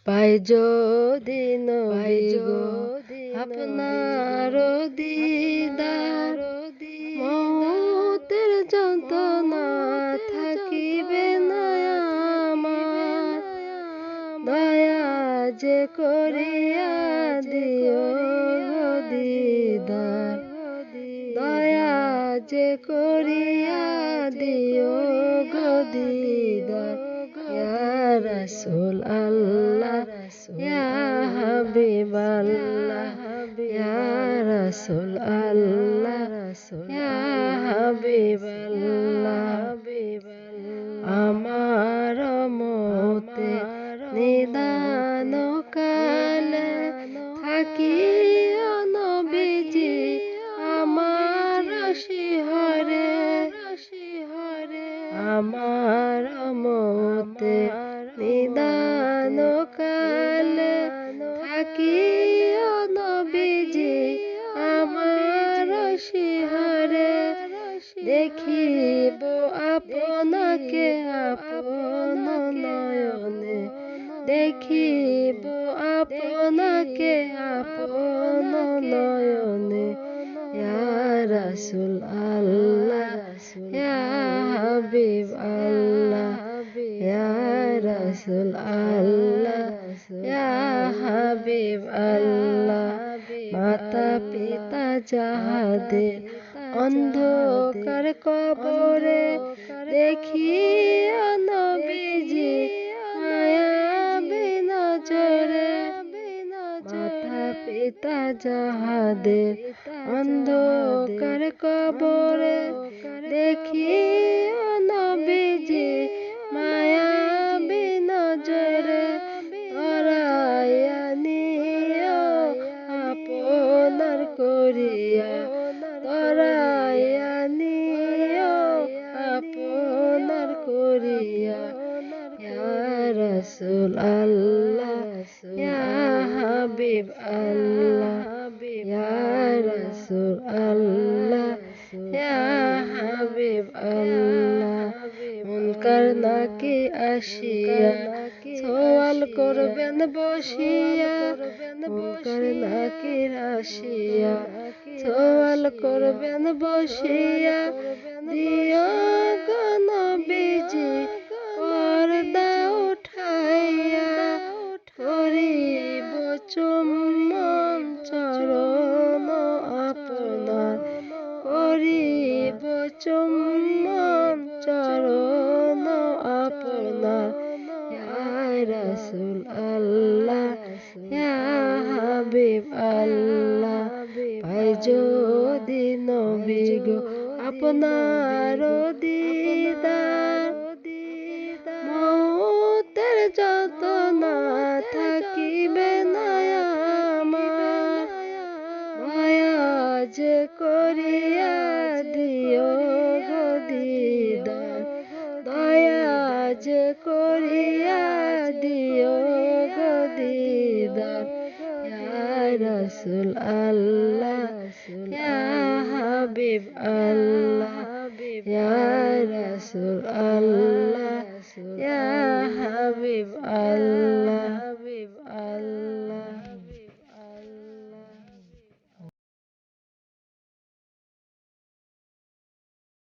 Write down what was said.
পাই যদি নবী গো আপনার দিদার, মৌতের যন্ত্রণা থাকিবে না আমার। দয়া যে করিয়া দিও দিদার, দয়া যে করিয়া দিও দিদার। ইয়া রাসূল আল্লাহ ইয়া হাবিব আল্লাহ, ইয়া রাসূল আল্লাহ ইয়া হাবিব আল্লাহ। আমার মতে নিদান কালে থাকিও নবীজি আমার শিহরে, আমার মতে নিদান কালে থাকিও নবীজি আমার শিহরে। দেখিব আপনাকে আপন নয়নে, দেখিব আপনাকে আপন নয়নে। ইয়া রাসূল আল্লাহ ইয়া হাবিব আল্লাহ, ইয়া রাসূল আল্লাহ ইয়া হাবিব আল্লাহ। মাতা পিতা যাহাদের অন্ধকার কবরে, দেখিও নবীজি মায়াবী নজরে। মাতা পিতা যাহাদের অন্ধকার কবরে, দেখিও নবীজি মায়াবী নজরে। তরাইয়া নিও আপনার করিয়া, তরাইয়া নিও আপনার করিয়া। ইয়া রাসূল আল্লাহ ইয়া হাবিব আল্লাহ, ইয়া রাসূল আল্লাহ ইয়া হাবিব আল্লাহ। মুনকার নাকি আসিয়া সওয়াল করবেন বসিয়া, মুনকার নাকির আসিয়া সওয়াল করবেন বসিয়া। দিও গো নবীজি পর্দা উঠাইয়া, করিব চুম্বন চরণ আপনার, করিব চুম্বন চরণ আপনার। ইয়া রাসূল আল্লাহ ইয়া হাবিব আল্লাহ। পাই যদি নবী গো আপনার দিদার, মৌতের যন্ত্রণা থাকিবে না আমার। দয়া যে করিয়া দিও গো দিদার, দয়া যে করিয়া দিও গো দিদার। ইয়া রাসূল আল্লাহ ইয়া হাবিব আল্লাহ, ইয়া রাসূল